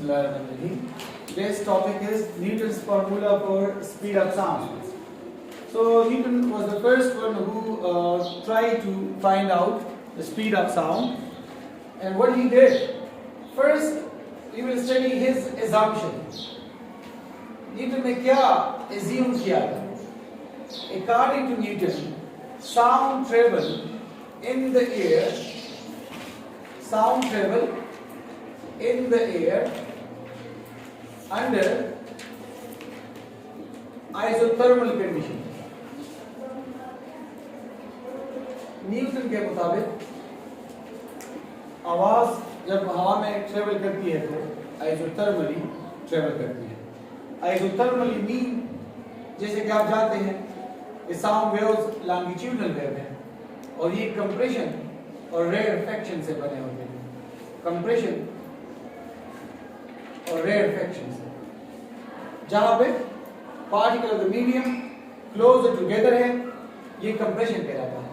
Bismillahirrahmanirrahim. Today's topic is Newton's formula for speed of sound. So Newton was the first one who tried to find out the speed of sound. And what he did, first we will study his assumptions. Newton ने क्या assume किया? According to Newton, sound travel in the air. Sound travel in the air under isothermal condition. Newton के मुताबिक आवाज जब हवा में travel करती है तो आइसोथर्मली ट्रेवल करती है. आइसोथर्मली मीन जैसे कि आप जानते हैं कि साउंड वेव्स लॉन्गिट्यूडनल वेव है और ये कंप्रेशन और रेयरफेक्शन से बने होते हैं. कंप्रेशन और रेयरफेक्शन से, जहां पे particle of the medium close together है ये कंप्रेशन कहलाता है,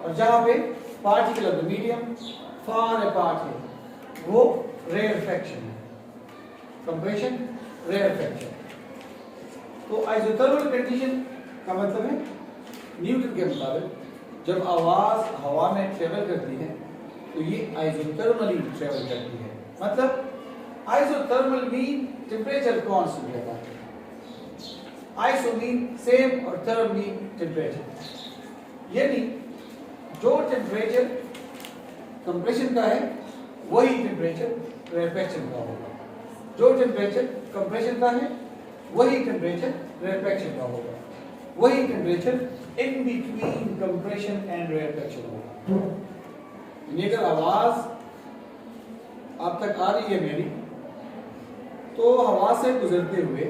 और जहां पे particle of the medium far apart है वो रेयरफेक्शन है. Compression, rarefaction. तो आइसोथर्मल कंडीशन का मतलब है न्यूटन के मुताबिक जब आवाज हवा में ट्रेवल करती है तो ये आइसोथर्मली ट्रेवल करती है. मतलब आइसोथर्मल मीन टेम्परेचर कांस्टेंट रहता है. आइसो मीन सेम और थर्म मीन टेम्परेचर, यानी जो टेम्परेचर कंप्रेशन का है वही टेम्परेचर रेयरफेक्शन का होगा. जो टेम्परेचर कंप्रेशन का है वही टेम्परेचर रेयरफेक्शन का होगा. वही temperature in between compression and rarefaction होगा. अगर आवाज आप तक आ रही है मेरी तो हवा से गुजरते हुए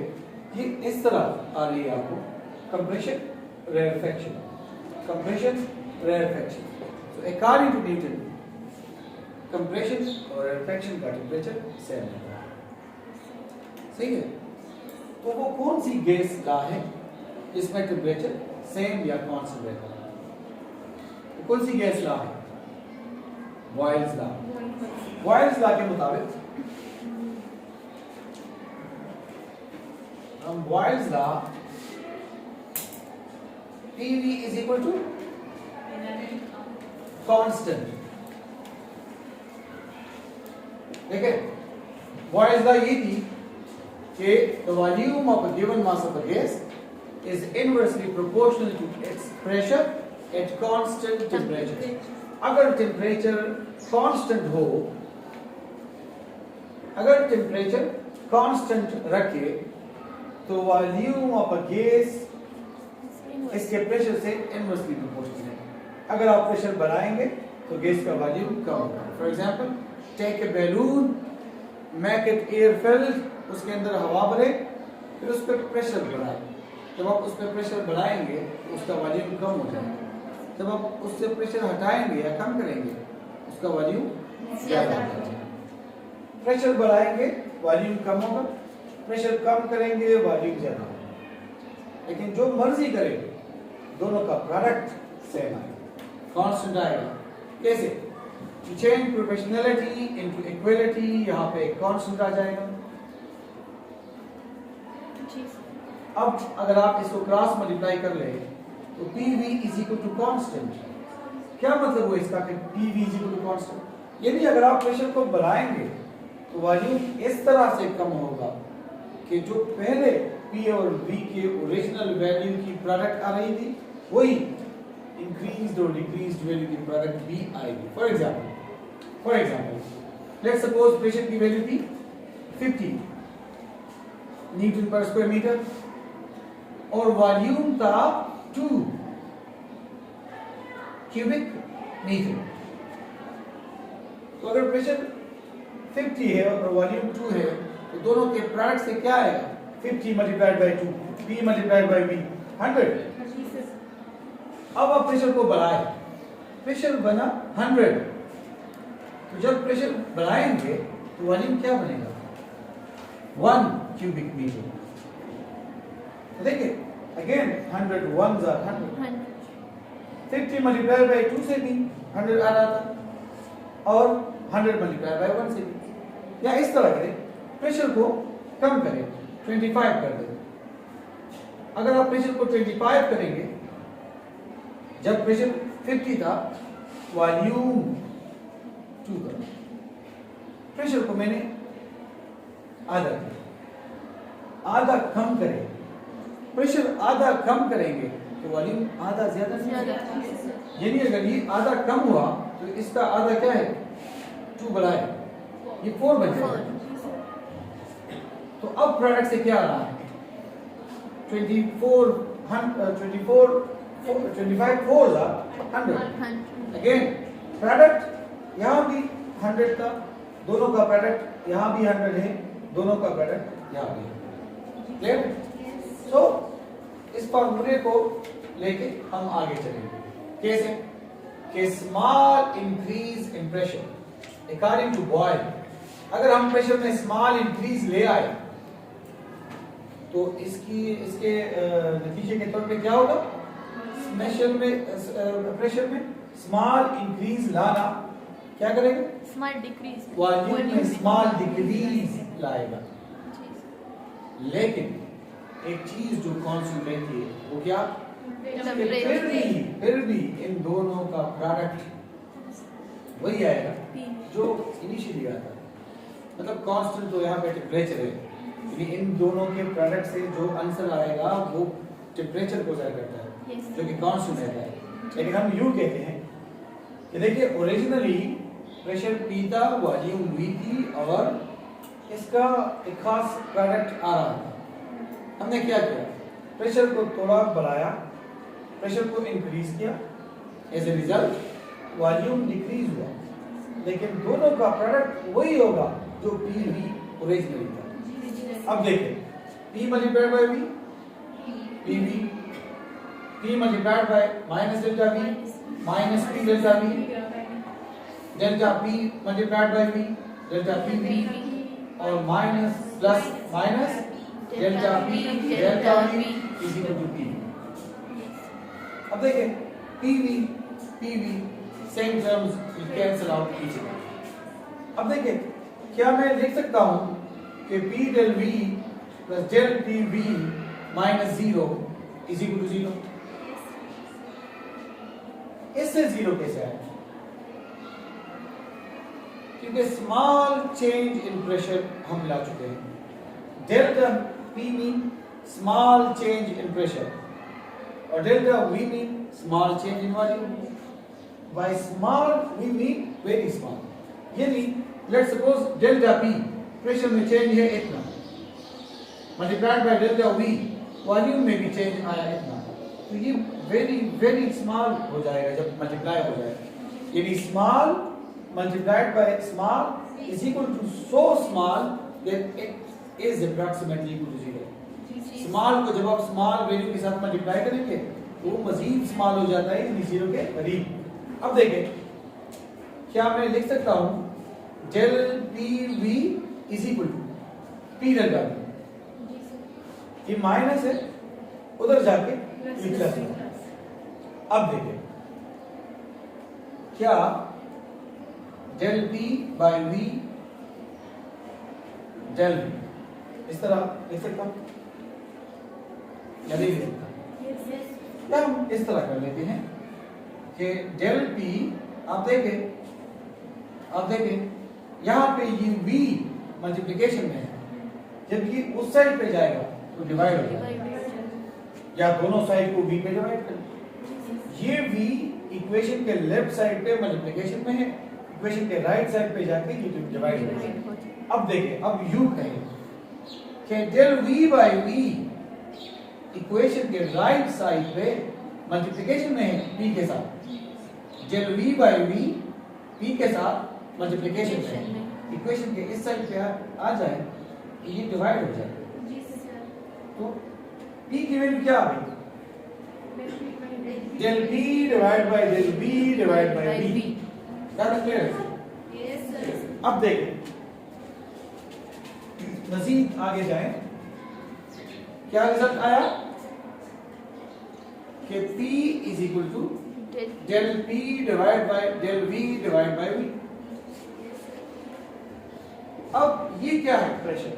ये इस तरह आ रही है आपको. Compression, rarefaction, compression, rarefaction. तो अकॉर्डिंग टू न्यूटन कंप्रेशन और रेयरफेक्शन का टेम्परेचर सेम है. सही है. तो वो कौन सी गैस लॉ है जिसमें टेम्परेचर सेम या कांस्टेंट रहता है? तो कौन सी गैस लॉ है? Boyle's law. बॉयल्स लॉ के मुताबिक हम Boyle's law PV is equal to constant. देखिए बॉयल्स लॉ ये थी कि the volume of a given mass of a gas is inversely proportional to its pressure at constant temperature. अगर temperature constant हो, अगर टेम्परेचर कांस्टेंट रखे तो volume of a gas इसके प्रेशर से इनवर्सली प्रोपोर्शनल है. अगर आप प्रेशर बढ़ाएंगे तो गैस का वॉल्यूम कम होगा. For example take a balloon, make it air filled, उसके अंदर हवा भरे, फिर उस पर प्रेशर बढ़ाएं. जब आप उस पर प्रेशर बढ़ाएंगे तो उसका वॉल्यूम कम हो जाएगा. जब आप उससे प्रेशर हटाएंगे या कम करेंगे उसका वॉल्यूम ज्यादा हो जाएगा. प्रेशर बढ़ाएंगे वॉल्यूम कम होगा, प्रेशर कम करेंगे वॉल्यूम ज्यादा होगा. लेकिन जो मर्जी करेंगे दोनों का प्रोडक्ट सेम आएगा, कांस्टेंट आएगा. कैसे? To change proportionality into equality, यहाँ पे एक कांस्टेंट आ जाएगा. अब अगर आप इसको क्रॉस मल्टीप्लाई कर ले तो PV is equal to constant. क्या मतलब हुआ इसका कि PV is equal to constant? यानी अगर आप प्रेशर को बढ़ाएंगे तो वॉल्यूम इस तरह से कम होगा कि जो पहले P और V के ओरिजिनल वैल्यू की प्रोडक्ट आ रही थी वही इंक्रीज्ड और डिक्रीज्ड वैल्यू की प्रोडक्ट भी आएगी. For example let's suppose pressure की वैल्यू थी 50 न्यूटन पर स्क्वायर मीटर और वॉल्यूम था 2 क्यूबिक मीटर. तो अगर प्रेशर 50 है और वॉल्यूम 2 है तो दोनों के प्रोडक्ट से क्या आएगा? 50 multiplied by 2, P multiplied by V, 100. अब आप प्रेशर को बढ़ाएं, प्रेशर बना 100. तो जब प्रेशर बढ़ाएंगे तो वॉल्यूम क्या बनेगा? 1 क्यूबिक मीटर. तो देखिए again 100 ones are 100. 50 multiply by 2 से भी 100 आ रहा था और 100 मल्टीप्लाई बाय 1 से भी. या इस तरह करें, प्रेशर को कम करें, 25 कर दें। अगर आप प्रेशर को 25 करेंगे, जब प्रेशर 50 था, वॉल्यूम 2 का प्रेशर को मैंने आधा किया, आधा कम करें, प्रेशर आधा कम करेंगे तो वॉल्यूम आधा ज्यादा नहीं होगा। यानी अगर ये आधा कम हुआ तो इसका आधा क्या है, 2 बढ़ाए, ये 4 बन जाएगा। तो अब प्रोडक्ट से क्या आ रहा है, 25 4 100। अगेन प्रोडक्ट यहाँ भी 100 था, दोनों का प्रोडक्ट यहाँ भी 100 है, दोनों का प्रोडक्ट यहाँ भी है। क्लियर? सो इस फॉर्मूले को लेके हम आगे चलेंगे। कैसे? कि small increase in pressure according to Boyle, अगर हम प्रेशर में स्मॉल इंक्रीज ले आए तो इसके नतीजे के तौर पे क्या होगा, प्रेशर में स्मॉल इंक्रीज लाना क्या करेगा, स्मॉल डिक्रीज, वॉल्यूम में स्मॉल डिक्रीज लाएगा। लेकिन एक चीज जो कांस्टेंट रहती है वो क्या, फिर भी इन दोनों का प्रोडक्ट वही आएगा जो इनिशियली आता है। मतलब कांस्टेंट तो यहाँ पे टेम्परेचर है, यानी इन दोनों के प्रोडक्ट से जो आंसर आएगा वो टेम्परेचर को ज़ाहिर करता है, जो कि कांस्टेंट रहता है। लेकिन हम यूं कहते हैं कि देखिए ओरिजिनली प्रेशर P था, वॉल्यूम V थी और इसका एक खास प्रोडक्ट आ रहा था। हमने क्या किया, प्रेशर को थोड़ा बढ़ाया, प्रेशर को इंक्रीज किया, as a result volume decrease हुआ, लेकिन दोनों का प्रोडक्ट वही होगा जो PV ओरिजिनली था। अब देखें, P multiplied by V, PV, P multiplied by minus delta V minus P delta V, delta P multiplied by V delta PV, और minus plus minus delta P delta V is equal to PV। अब देखें, PV same terms will cancel out each other. अब देखें, क्या मैं लिख सकता हूं कि P del V plus del PV minus 0 is equal to 0? इससे 0 कैसे आया? क्योंकि स्मॉल चेंज इन प्रेशर हम ला चुके हैं। Delta P mean small change in pressure और delta V mean small change in volume. By small we mean very small. यानी let's suppose delta P pressure में चेंज है इतना, multiplied by delta V volume में भी change आया इतना, तो ये वेरी वेरी स्मॉल हो जाएगा जब मल्टीप्लाई हो जाएगा। यानी small multiplied by small is equal to so small that it is approximately equal to 0। Small को जब आप स्मॉल वैल्यू के साथ मल्टीप्लाई करेंगे तो वो मजीद स्मॉल हो जाता है, यानी 0 के करीब। अब देखें, क्या मैं लिख सकता हूं del PV is equal to P delta V, ये माइनस है, उधर जाके ये प्लस है। अब देखें, क्या del P by V del V इस तरह लिख सकता हूं या नहीं लिख सकता? हम इस तरह कर लेते हैं कि del P, आप देखें यहां पे ये V मल्टीप्लिकेशन में है, जब ये उस साइड पे जाएगा तो डिवाइड हो जाएगा, या दोनों साइड को V पे डिवाइड कर। ये V इक्वेशन के लेफ्ट साइड पे मल्टीप्लिकेशन में है, इक्वेशन के राइट साइड पे जाके ये डिवाइड हो जाएगा। अब देखें, अब यू कहें कि del V by V equation के राइट साइड पे मल्टीप्लिकेशन में है P के साथ, del V by V P के साथ मल्टीप्लिकेशन में है, इक्वेशन के इस साइड पे आ जाए तो ये डिवाइड हो जाएगा। तो P की वैल्यू क्या आ गई, del P divide by del V divide by V। ज़्यादा क्लियर है? अब देखें, मजीद आगे जाएं, क्या रिजल्ट आया कि P is equal to del P divide by del V divide by V। अब ये क्या है? प्रेशर,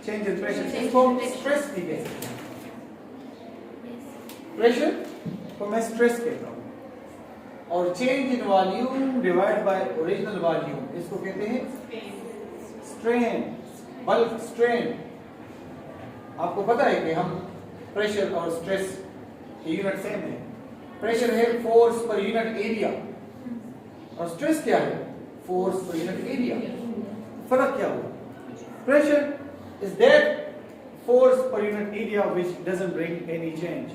चेंज इन प्रेशर, इसको हम स्ट्रेस भी कह सकते हैं। प्रेशर को मैं स्ट्रेस कहता हूं, और change in volume divide by original volume, इसको कहते हैं स्ट्रेन, बल्क स्ट्रेन। आपको पता है कि हम प्रेशर और स्ट्रेस की यूनिट सेम है। प्रेशर है फोर्स पर यूनिट एरिया, और स्ट्रेस क्या है? Force per unit area. फर्क क्या हुआ? Pressure is that force per unit area which doesn't bring any change.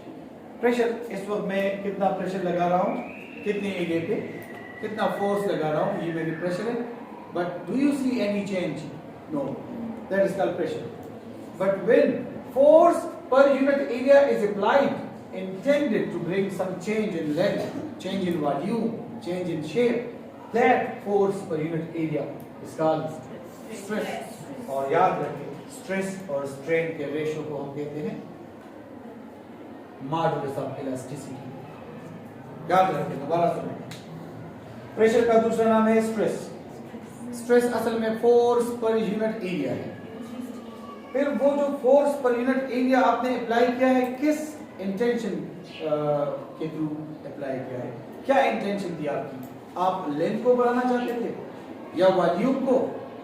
Pressure, इस वक्त मैं कितना प्रेशर लगा रहा हूं, कितने एरिया पे कितना फोर्स लगा रहा हूं, ये मेरी प्रेशर है। But do you see any change? No, that is called pressure. But when force per unit area is applied intended to bring some change in length, change in volume, change in shape, that force per unit area is called stress. और याद रखें, stress और strain के ratio को हम कहते हैं modulus of elasticity. याद रखें, दोबारा सुनें। प्रेशर का दूसरा नाम है स्ट्रेस। स्ट्रेस असल में फोर्स पर यूनिट एरिया है। फिर वो जो फोर्स पर यूनिट एरिया आपने अप्लाई किया है, किस इंटेंशन के थ्रू अप्लाई किया है? क्या इंटेंशन थी आपकी? आप लेंथ को बढ़ाना चाहते थे, या वॉल्यूम को,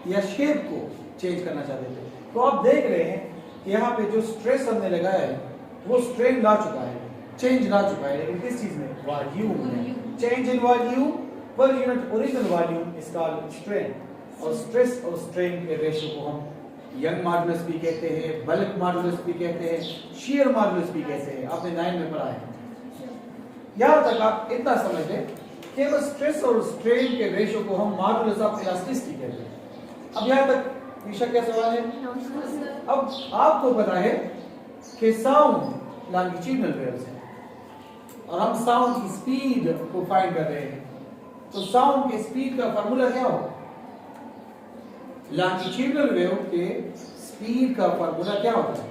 या शेप को चेंज करना चाहते थे? तो आप देख रहे हैं कि यहाँ पे जो स्ट्रेस हमने लगाया है वो स्ट्रेन ला चुका है, चेंज ला चुका है, लेकिन किस चीज में? वॉल्यूम में। Change in volume per unit original volume is called strain. और स्ट्रेस और स्ट्रेन के रेशियो को हम यंग मॉडुलस भी कहते हैं, बल्क मॉडुलस भी कहते हैं, शियर मॉडुलस भी कहते हैं। आपने 9 में पढ़ा है। यहां तक आप इतना समझ लें, केवल स्ट्रेस और स्ट्रेन के रेशियो को हम मॉडुलस ऑफ इलास्टिसिटी कहते हैं। अब यहां तक विषय क्या सवाल है? अब आपको पता है कि साउंड लॉन्गिट्यूडनल वेव्स है, और हम साउंड की स्पीड को फाइंड कर रहे हैं। तो साउंड की स्पीड का फार्मूला क्या होगा? लॉन्गिट्यूडनल वेव के स्पीड का फार्मूला क्या होता है?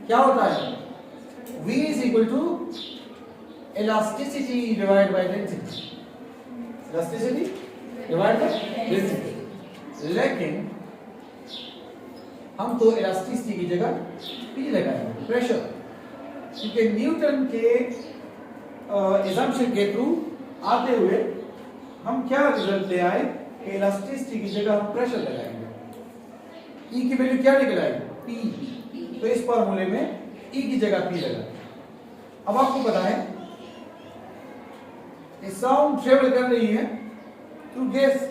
क्या होता है? v is equal to elasticity divided by density. Elasticity divided by density. लेकिन हम तो इलास्टिसिटी की जगह p लगाएंगे, प्रेशर, क्योंकि न्यूटन के assumption के थ्रू आते हुए हम क्या रिजल्ट ले आए? इलास्टिसिटी की जगह हम प्रेशर लगाएंगे। E की वैल्यू क्या निकल आएगी? P। तो इस फॉर्मूले में E की जगह P लगा। अब आपको पता है कि साउंड ट्रेवल कर रही है थ्रू गैस,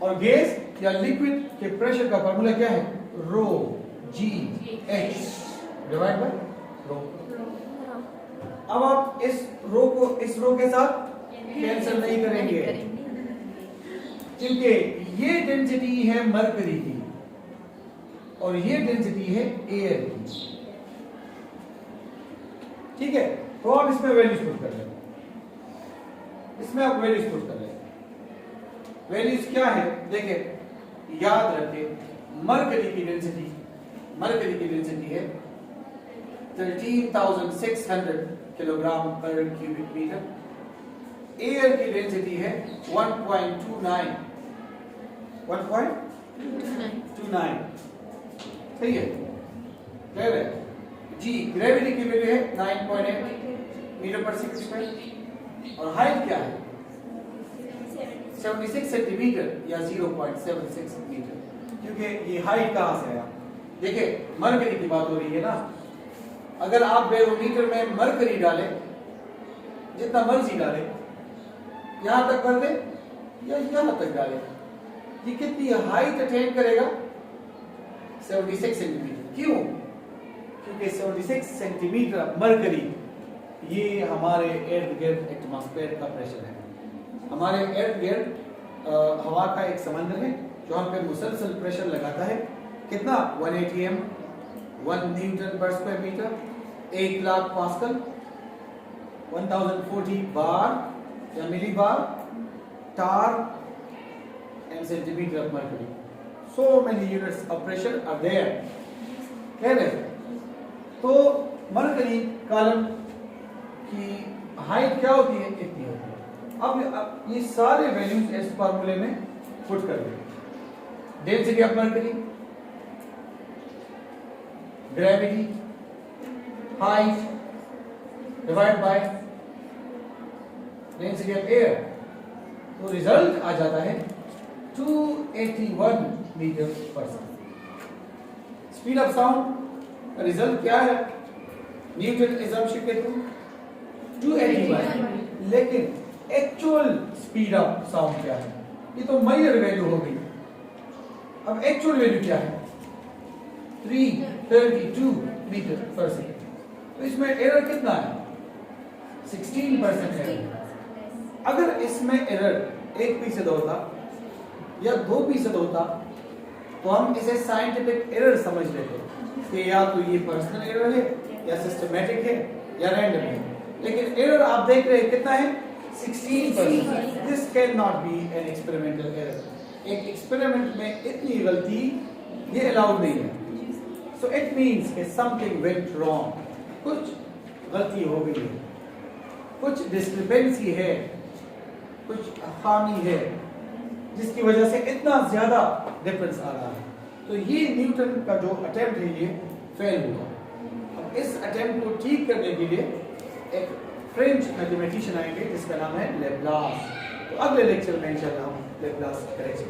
और गैस या लिक्विड के प्रेशर का फॉर्मूला क्या है? रो जी एच डिवाइड बाय रो। अब आप इस रो को इस रो के साथ कैंसिल नहीं करेंगे, क्योंकि ये डेंसिटी है मरकरी की और ये डेंसिटी है एयर की। ठीक है, तो आप इसमें वैल्यूज पुट कर लें, इसमें आप वैल्यूज पुट कर लें। वैल्यूज क्या है? देखिए, याद रखें, मरकरी की डेंसिटी है 13,600 किलोग्राम पर क्यूबिक मीटर। एयर की डेंसिटी है 1.29। सही है, क्लियर है जी। ग्रेविटी की वैल्यू है 9.8 मीटर पर सेकंड स्क्वायर, और हाइट क्या है? 76 सेंटीमीटर या 0.76 मीटर। क्योंकि ये हाइट कहां से आया? देखिए, मरकरी की बात हो रही है ना। अगर आप बैरोमीटर में मरकरी डालें, जितना मर्जी डालें, यहां तक कर दे या यहां तक डाले, ये कितनी हाइट अटेन करेगा? 76 सेंटीमीटर। क्यों? क्योंकि 76 सेंटीमीटर मरकरी ये हमारे इर्द गिर्द एटमॉस्फेयर का प्रेशर है। हमारे इर्द गिर्द हवा का एक समंदर है जो हम पे मुसलसल प्रेशर लगाता है। कितना? 180 m, 1 न्यूटन पर स्क्वायर मीटर, 1 लाख पास्कल, 1040 बार या मिली बार, tar and centimeter of mercury. So many units of pressure are there. Clear है? तो मरकरी कॉलम की हाइट क्या होती है? इतनी होती है। अब ये सारे वैल्यूज इस फार्मूले में पुट कर दें। Density of mercury, gravity, height divide by density of air, तो रिजल्ट आ जाता है 281 मीटर पर सेकंड। स्पीड ऑफ साउंड का रिजल्ट क्या है? न्यूटन एजम्पशन के थ्रू 281, लेकिन एक्चुअल स्पीड ऑफ साउंड क्या है? ये तो माइनर वैल्यू हो गई। अब एक्चुअल वैल्यू क्या है? 332 मीटर पर सेकंड। तो इसमें एरर कितना है? 16% एरर। अगर इसमें एरर 1% होता या 2% होता तो हम इसे साइंटिफिक एरर समझ लेते कि या तो ये पर्सनल एरर है या सिस्टमैटिक है या रैंडम है। लेकिन एरर आप देख रहे हैं कितना है? 16%। This can not be an experimental error. एक एक्सपेरिमेंट में इतनी गलती ये अलाउड नहीं है। सो इट मींस कि समथिंग वेंट रॉन्ग, कुछ गलती हो गई है, कुछ डिस्क्रिपेंसी है, कुछ खामी है जिसकी वजह से इतना ज्यादा डिफरेंस आ रहा है। तो ये न्यूटन का जो अटेम्प्ट है ये फेल हुआ। अब इस अटेम्प्ट को ठीक करने के लिए एक फ्रेंच मैथमेटिशियन आएंगे जिसका नाम है लेप्लास। तो अगले लेक्चर में इंशाल्लाह हम लेप्लास करेंगे।